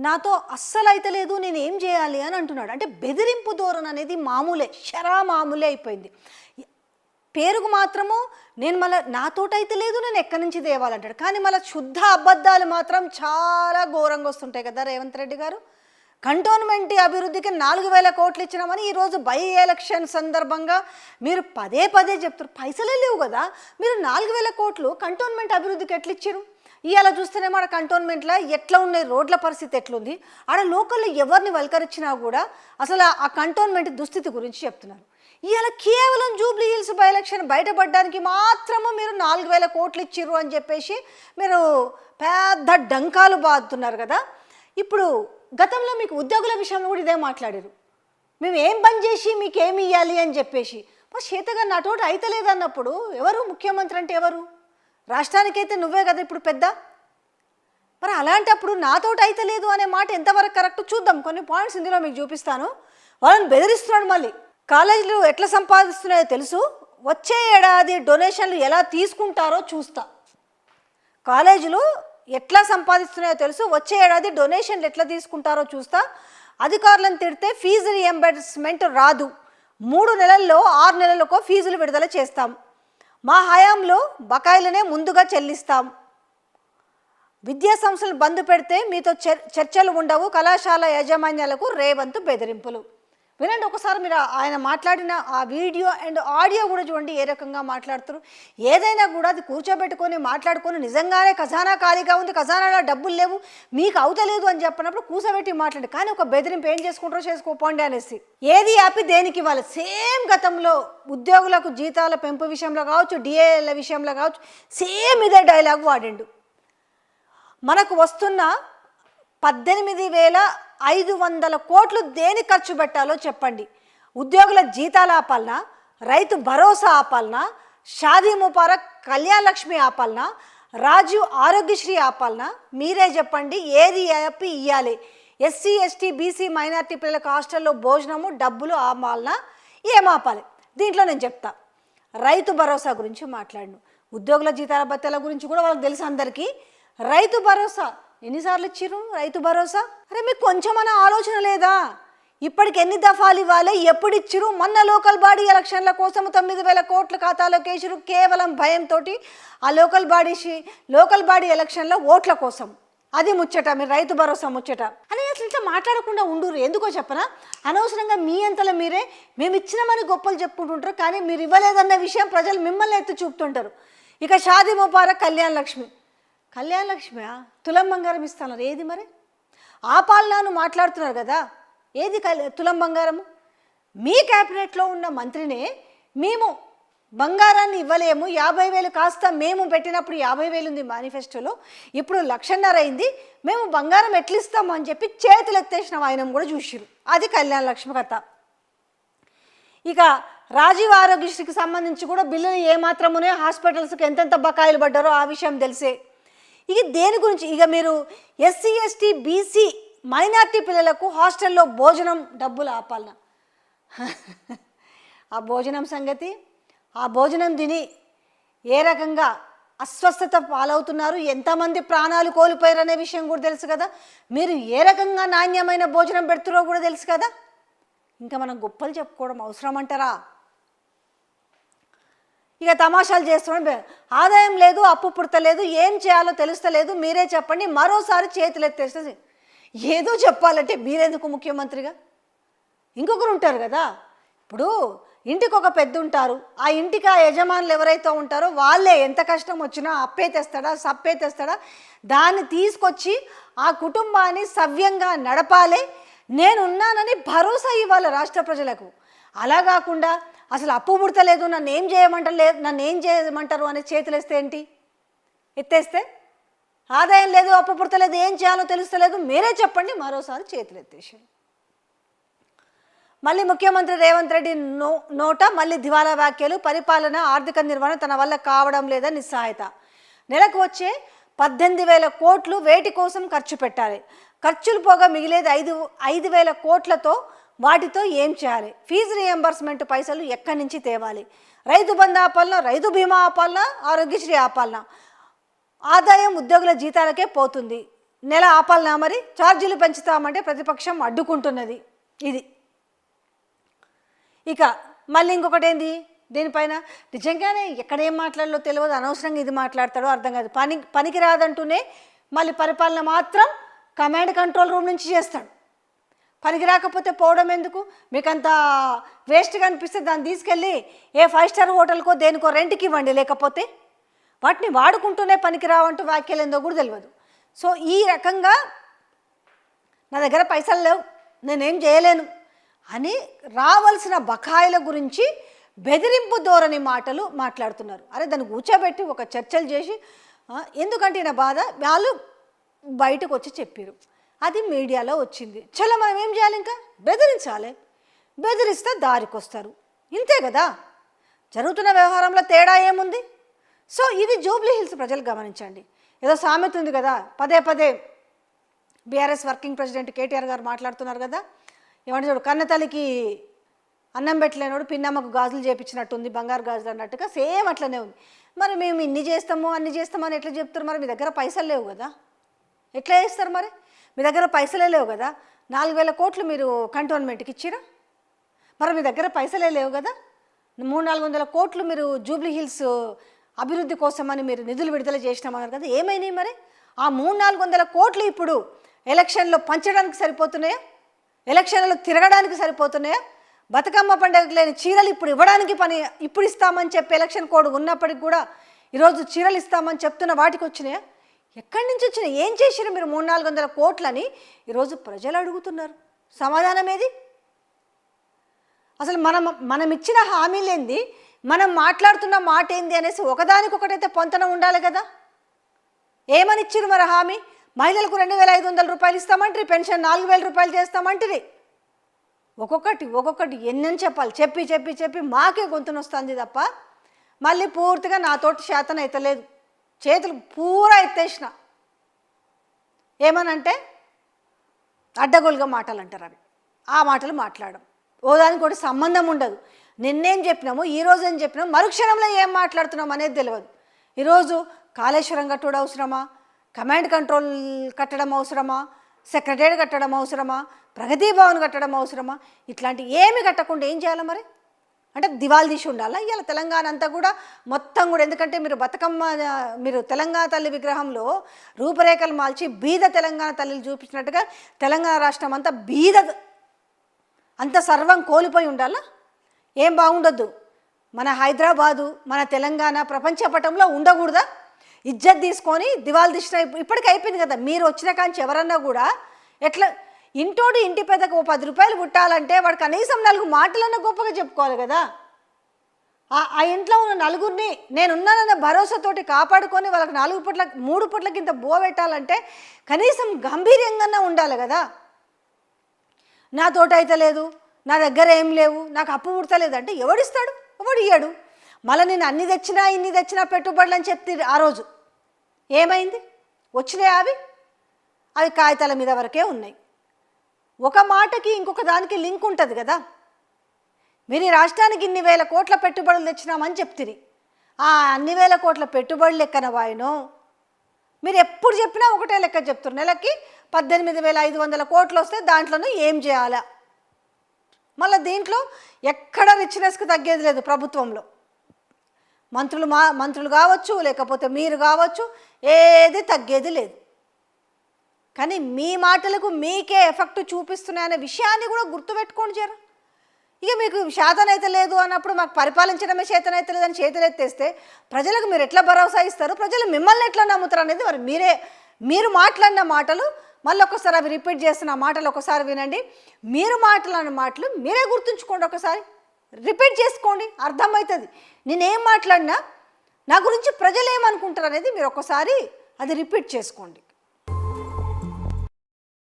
నాతో అస్సలు అయితే లేదు, నేను ఏం చేయాలి అని అంటున్నాడు. అంటే బెదిరింపు ధోరణి అనేది మామూలే, మామూలే అయిపోయింది. పేరుకు మాత్రము నేను మళ్ళీ నాతోటైతే లేదు, నేను ఎక్కడి నుంచి తేవాలంటాడు. కానీ మళ్ళీ శుద్ధ అబద్ధాలు మాత్రం చాలా ఘోరంగా వస్తుంటాయి కదా రేవంత్ రెడ్డి గారు. కంటోన్మెంట్ అభివృద్ధికి 4,000 కోట్లు ఇచ్చినామని ఈరోజు బై ఎలక్షన్ సందర్భంగా మీరు పదే పదే చెప్తారు. పైసలే లేవు కదా, మీరు 4,000 కోట్లు కంటోన్మెంట్ అభివృద్ధికి ఎట్లా ఇచ్చారు? ఇవాళ చూస్తేనేమో ఆడ కంటోన్మెంట్లో ఎట్లా ఉన్నాయి, రోడ్ల పరిస్థితి ఎట్లుంది, ఆడ లోకల్లో ఎవరిని వల్కరించినా కూడా అసలు ఆ కంటోన్మెంట్ దుస్థితి గురించి చెప్తున్నారు. ఇవాళ కేవలం జూబ్లీ హిల్స్ బై ఎలక్షన్ బయటపడడానికి మాత్రము మీరు 4,000 కోట్లు ఇచ్చిర్రు అని చెప్పేసి మీరు పెద్ద డంకాలు బాదుతున్నారు కదా. ఇప్పుడు గతంలో మీకు ఉద్యోగుల విషయంలో కూడా ఇదే మాట్లాడారు. మేము ఏం పని చేసి మీకు ఏమి ఇవ్వాలి అని చెప్పేసి. మరి చేతగా నాతోటి అయితే లేదన్నప్పుడు ఎవరు ముఖ్యమంత్రి అంటే ఎవరు? రాష్ట్రానికైతే నువ్వే కదా ఇప్పుడు పెద్ద. మరి అలాంటప్పుడు నాతోటి అయితే లేదు అనే మాట ఎంతవరకు కరెక్ట్ చూద్దాం. కొన్ని పాయింట్స్ ఇందులో మీకు చూపిస్తాను. వాళ్ళని బెదిరిస్తున్నాడు. మళ్ళీ కాలేజీలు ఎట్లా సంపాదిస్తున్నాయో తెలుసు, వచ్చే ఏడాది డొనేషన్లు ఎలా తీసుకుంటారో చూస్తా. కాలేజీలు ఎట్లా సంపాదిస్తున్నాయో తెలుసు, వచ్చే ఏడాది డొనేషన్లు ఎట్లా తీసుకుంటారో చూస్తా. అధికారులను తిడితే ఫీజు రియంబర్స్మెంట్ రాదు, 3 నెలల్లో 6 నెలలకో ఫీజులు విడుదల చేస్తాం. మా హయాంలో బకాయిలనే ముందుగా చెల్లిస్తాం. విద్యా సంస్థలు బంద్ పెడితే మీతో చర్చలు ఉండవు, కళాశాల యాజమాన్యాలకు రేవంత్ బెదిరింపులు. వినండి ఒకసారి, మీరు ఆయన మాట్లాడిన ఆ వీడియో అండ్ ఆడియో కూడా చూడండి ఏ రకంగా మాట్లాడుతారు. ఏదైనా కూడా అది కూర్చోబెట్టుకొని మాట్లాడుకొని నిజంగానే ఖజానా ఖాళీగా ఉంది, ఖజానాలో డబ్బులు లేవు, మీకు అవుతలేదు అని చెప్పినప్పుడు కూర్చోబెట్టి మాట్లాడి, కానీ ఒక బెదిరింపు ఏం చేసుకుంటారో చేసుకోపోండి అనేసి ఏది ఆపి దేనికి ఇవ్వాలి. సేమ్ గతంలో ఉద్యోగులకు జీతాల పెంపు విషయంలో కావచ్చు, డిఏల విషయంలో కావచ్చు, సేమ్ ఇదే డైలాగ్ వాడిండు. మనకు వస్తున్న 18,500 కోట్లు దేని ఖర్చు పెట్టాలో చెప్పండి. ఉద్యోగుల జీతాలు ఆపాలనా, రైతు భరోసా ఆపాలనా, షాదీ ముబారక్, కళ్యాణ లక్ష్మి ఆపాలనా, రాజీవ్ ఆరోగ్యశ్రీ ఆపాలనా? మీరే చెప్పండి, ఏది ఆపి ఇవ్వాలి? ఎస్సీ ఎస్టీ బీసీ మైనార్టీ పిల్లలకు హాస్టల్లో భోజనము డబ్బులు ఆపాలనా, ఏం ఆపాలి? దీంట్లో నేను చెప్తా. రైతు భరోసా గురించి మాట్లాడను, ఉద్యోగుల జీతాల భత్యాల గురించి కూడా వాళ్ళకి తెలుసు అందరికీ. రైతు భరోసా ఎన్నిసార్లు ఇచ్చిర్రు? రైతు భరోసా అరే మీకు కొంచెమన్నా ఆలోచన లేదా? ఇప్పటికి ఎన్ని దఫాలు ఇవ్వాలి, ఎప్పుడు ఇచ్చిరు? మొన్న లోకల్ బాడీ ఎలక్షన్ల కోసం 9,000 కోట్ల ఖాతాలోకి వేసిరు, కేవలం భయంతో. ఆ లోకల్ బాడీ ఎలక్షన్ల ఓట్ల కోసం. అది ముచ్చట, మీరు రైతు భరోసా ముచ్చట అని అసలు ఇట్లా మాట్లాడకుండా ఉండురు. ఎందుకో చెప్పనా, అనవసరంగా మీ అంతలో మీరే మేము ఇచ్చినామని గొప్పలు చెప్పుకుంటుంటారు, కానీ మీరు ఇవ్వలేదన్న విషయం ప్రజలు మిమ్మల్ని ఎత్తి చూపుతుంటారు. ఇక షాదీ ముబారక్, కళ్యాణ లక్ష్మి తులం బంగారం ఇస్తున్నారు. ఏది మరి? ఆపాలనాను మాట్లాడుతున్నారు కదా, ఏది తులం బంగారము? మీ క్యాబినెట్లో ఉన్న మంత్రినే మేము బంగారాన్ని ఇవ్వలేము, 50,000 కాస్త మేము పెట్టినప్పుడు 50,000 ఉంది మేనిఫెస్టోలో, ఇప్పుడు 1,50,000 అయింది, మేము బంగారం ఎట్లిస్తాము అని చెప్పి చేతులు ఎత్తేసిన ఆయన కూడా చూసిరు. అది కళ్యాణ లక్ష్మి కథ. ఇక రాజీవ్ ఆరోగ్యశ్రీకి సంబంధించి కూడా బిల్లులు ఏమాత్రమునే, హాస్పిటల్స్కి ఎంతెంత బకాయిలు పడ్డారో ఆ విషయం తెలిసే. ఇక దేని గురించి, ఇక మీరు ఎస్సీ ఎస్టీ బీసీ మైనార్టీ పిల్లలకు హాస్టల్లో భోజనం డబ్బులు ఆపాలన. ఆ భోజనం సంగతి, ఆ భోజనం తిని ఏ రకంగా అస్వస్థత పాలవుతున్నారు, ఎంతమంది ప్రాణాలు కోల్పోయారు అనే విషయం కూడా తెలుసు కదా. మీరు ఏ రకంగా నాణ్యమైన భోజనం పెడుతున్నారో కూడా తెలుసు కదా. ఇంకా మనం గొప్పలు చెప్పుకోవడం అవసరం అంటారా? ఇక తమాషాలు చేస్తున్నాం, ఆదాయం లేదు, అప్పు పుడతలేదు, ఏం చేయాలో తెలుస్తలేదు, మీరే చెప్పండి. మరోసారి చేతులు ఎత్తేస్తే ఏదో చెప్పాలంటే మీరెందుకు ముఖ్యమంత్రిగా? ఇంకొకరు ఉంటారు కదా. ఇప్పుడు ఇంటికి ఒక పెద్ద ఉంటారు, ఆ ఇంటికి ఆ యజమానులు ఎవరైతే ఉంటారో వాళ్ళే ఎంత కష్టం వచ్చినా అప్పే తెస్తాడా, సప్పే తెస్తాడా, దాన్ని తీసుకొచ్చి ఆ కుటుంబాన్ని సవ్యంగా నడపాలి, నేనున్నానని భరోసా ఇవ్వాలి రాష్ట్ర ప్రజలకు. అలా కాకుండా అసలు అప్పు పుడతలేదు, నన్ను ఏం చేయమంటారు అని చేతులేస్తే ఏంటి? ఎత్తేస్తే ఆదాయం లేదు, అప్పు పుడతలేదు, ఏం చేయాలో తెలుస్తలేదు, మీరే చెప్పండి. మరోసారి చేతులు ఎత్తేసారు. మళ్ళీ ముఖ్యమంత్రి రేవంత్ రెడ్డి నోట మళ్ళీ దివాలా వ్యాఖ్యలు. పరిపాలన, ఆర్థిక నిర్వహణ తన వల్ల కావడం లేదా నిస్సహాయత. నెలకు వచ్చే 18,000 కోట్లు వేటి కోసం ఖర్చు పెట్టాలి, ఖర్చులు పోగా మిగిలేది 5,000 కోట్లతో వాటితో ఏం చేయాలి? ఫీజు రియంబర్స్మెంట్ పైసలు ఎక్కడి నుంచి తేవాలి? రైతు బంధు ఆపాలనా, రైతు బీమా ఆపాలనా, ఆరోగ్యశ్రీ ఆపాలనా? ఆదాయం ఉద్యోగుల జీతాలకే పోతుంది, నెల ఆపాలనా మరి, ఛార్జీలు పెంచుతామంటే ప్రతిపక్షం అడ్డుకుంటున్నది. ఇది ఇక మళ్ళీ ఇంకొకటి ఏంది దీనిపైన, నిజంగానే ఎక్కడ ఏం మాట్లాడాలో తెలియదు, అనవసరంగా ఇది మాట్లాడతాడో అర్థం కాదు. పనికి రాదంటూనే మళ్ళీ పరిపాలన మాత్రం కమాండ్ కంట్రోల్ రూమ్ నుంచి చేస్తాడు. పనికి రాకపోతే పోవడం ఎందుకు? మీకు అంత వేస్ట్గా అనిపిస్తే దాన్ని తీసుకెళ్ళి ఏ 5 స్టార్ హోటల్కో దేనికో రెంట్కి ఇవ్వండి. లేకపోతే వాటిని వాడుకుంటూనే పనికి రావంటూ వ్యాఖ్యలు ఏందో కూడా తెలియదు. సో ఈ రకంగా నా దగ్గర పైసలు లేవు, నేనేం చేయలేను అని రావాల్సిన బకాయిల గురించి బెదిరింపు ధోరణి మాటలు మాట్లాడుతున్నారు. అరే దాన్ని కూర్చోబెట్టి ఒక చర్చలు చేసి, ఎందుకంటే నా బాధ వాళ్ళు బయటకు వచ్చి చెప్పారు, అది మీడియాలో వచ్చింది. చలో మనం ఏం చేయాలి, ఇంకా బెదిరించాలి, బెదిరిస్తే దారికి వస్తారు, ఇంతే కదా. జరుగుతున్న వ్యవహారంలో తేడా ఏముంది? సో ఇది జూబ్లీ హిల్స్ ప్రజలు గమనించండి. ఏదో సామెత ఉంది కదా, పదే పదే బీఆర్ఎస్ వర్కింగ్ ప్రెసిడెంట్ కేటీఆర్ గారు మాట్లాడుతున్నారు కదా, ఏమంటే చూడు కన్నతల్లికి అన్నం పెట్టలేనోడు పిన్నమ్మకు గాజులు చేపించినట్టుంది, బంగారు గాజులు అన్నట్టుగా సేమ్ అట్లనే ఉంది. మరి మేము ఇన్ని చేస్తాము అన్ని చేస్తామని ఎట్లా చెప్తారు? మరి మీ దగ్గర పైసలు లేవు కదా, ఎట్లా చేస్తారు? మరి మీ దగ్గర పైసలే లేవు కదా. 4,000 కోట్లు మీరు కంటోన్మెంట్కి ఇచ్చిరా, మరి మీ దగ్గర పైసలే లేవు కదా. 300-400 కోట్లు మీరు జూబ్లీ హిల్స్ అభివృద్ధి కోసమని మీరు నిధులు విడుదల చేసినామన్నారు కదా, ఏమైనాయి మరి? ఆ 300-400 కోట్లు ఇప్పుడు ఎలక్షన్లో పంచడానికి సరిపోతున్నాయా? ఎలక్షన్లలో తిరగడానికి సరిపోతున్నాయా? బతుకమ్మ పండుగకు లేని చీరలు ఇప్పుడు ఇవ్వడానికి ఇప్పుడు ఇస్తామని చెప్పి ఎలక్షన్ కోడ్ ఉన్నప్పటికి కూడా ఈరోజు చీరలు ఇస్తామని చెప్తున్న వాటికి వచ్చినాయా? ఎక్కడి నుంచి వచ్చినాయి? ఏం చేసినా మీరు 300-400 కోట్లని ఈరోజు ప్రజలు అడుగుతున్నారు. సమాధానం ఏది? అసలు మనం ఇచ్చిన హామీలేంది, మనం మాట్లాడుతున్న మాట ఏంది అనేసి ఒకదానికొకటైతే పొంతన ఉండాలి కదా. ఏమని ఇచ్చారు మరి హామీ? మహిళలకు 2,500 రూపాయలు ఇస్తామంటారు, పెన్షన్ 4,000 రూపాయలు చేస్తామంటారు. ఒక్కొక్కటి ఎన్నని చెప్పాలి, చెప్పి చెప్పి చెప్పి మాకే గొంతును వస్తుంది తప్ప మళ్ళీ పూర్తిగా నాతోటి శాతం అయితే లేదు. చేతులు పూరా ఎత్తేసిన. ఏమనంటే అడ్డగోలుగా మాటలు అంటారు, అవి ఆ మాటలు మాట్లాడడం ఓదానికి ఒకటి సంబంధం ఉండదు. నిన్నేం చెప్పినాము, ఈరోజు ఏం చెప్పినాము, మరుక్షణంలో ఏం మాట్లాడుతున్నాం అనేది తెలియదు. ఈరోజు కాళేశ్వరం కట్టడం అవసరమా, కమాండ్ కంట్రోల్ కట్టడం అవసరమా, సెక్రటరీ కట్టడం అవసరమా, ప్రగతి భవన్ కట్టడం అవసరమా? ఇట్లాంటి ఏమి కట్టకుండా ఏం చేయాలి మరి? అంటే దివాళి తీసి ఉండాలా ఇలా తెలంగాణ అంతా కూడా మొత్తం కూడా? ఎందుకంటే మీరు తెలంగాణ తల్లి విగ్రహంలో రూపురేఖలు మార్చి బీద తెలంగాణ తల్లిని చూపించినట్టుగా తెలంగాణ రాష్ట్రం అంతా బీద అంత సర్వం కోల్పోయి ఉండాలా? ఏం బాగుండొద్దు. మన హైదరాబాదు మన తెలంగాణ ప్రపంచ పటంలో ఉండకూడదా? ఇజ్జత్ తీసుకొని దివాళి తీసిన ఇప్పటికీ అయిపోయింది కదా. మీరు వచ్చిన కాంచి ఎవరన్నా కూడా ఎట్లా ఇంటోడు ఇంటి పెద్దకు 10 రూపాయలు పుట్టాలంటే వాడు కనీసం 4 మాటలన్నా గొప్పగా చెప్పుకోవాలి కదా. ఆ ఇంట్లో ఉన్న నలుగురిని నేనున్నానన్న భరోసాతోటి కాపాడుకొని వాళ్ళకి 4 పూట్ల 3 పూట్ల కింద పెట్టాలంటే కనీసం గంభీర్యంగానే ఉండాలి కదా. నా తోట అయితే లేదు, నా దగ్గర ఏం లేవు, నాకు అప్పు పుడతలేదు అంటే ఎవడిస్తాడు? ఎవడు ఇయ్యాడు. మళ్ళీ నేను అన్ని తెచ్చినా ఇన్ని తెచ్చినా పెట్టుబడులు అని చెప్తే ఆ రోజు ఏమైంది? వచ్చినాయి అవి కాగితాల మీద వరకే ఉన్నాయి. ఒక మాటకి ఇంకొక దానికి లింక్ ఉంటుంది కదా. మీరు ఈ రాష్ట్రానికి ఇన్ని వేల కోట్ల పెట్టుబడులు తెచ్చినామని చెప్తిరి, ఆ అన్ని వేల కోట్ల పెట్టుబడులు లెక్కన వాయినో మీరు ఎప్పుడు చెప్పినా ఒకటే లెక్క చెప్తారు. నెలకి 18,500 కోట్లు వస్తే దాంట్లోనూ ఏం చేయాలా? మళ్ళీ దీంట్లో ఎక్కడ రిచ్నెస్కి తగ్గేది లేదు. ప్రభుత్వంలో మంత్రులు కావచ్చు, లేకపోతే మీరు కావచ్చు, ఏది తగ్గేది లేదు. కానీ మీ మాటలకు మీకే ఎఫెక్ట్ చూపిస్తున్నాయనే విషయాన్ని కూడా గుర్తుపెట్టుకోండి జర. ఇక మీకు శాతం అయితే లేదు అన్నప్పుడు మాకు పరిపాలించడమే చేతన అయితే లేదని చేతులు ఎత్తేస్తే ప్రజలకు మీరు ఎట్లా భరోసా ఇస్తారు? ప్రజలు మిమ్మల్ని ఎట్లా నమ్ముతారు అనేది మరి మీరు మాట్లాడిన మాటలు మళ్ళీ ఒకసారి అవి రిపీట్ చేస్తున్న మాటలు ఒకసారి వినండి. మీరు మాట్లాడిన మాటలు మీరే గుర్తుంచుకోండి, ఒకసారి రిపీట్ చేసుకోండి, అర్థమవుతుంది. నేనేం మాట్లాడినా నా గురించి ప్రజలు ఏమనుకుంటారు అనేది మీరు ఒకసారి అది రిపీట్ చేసుకోండి.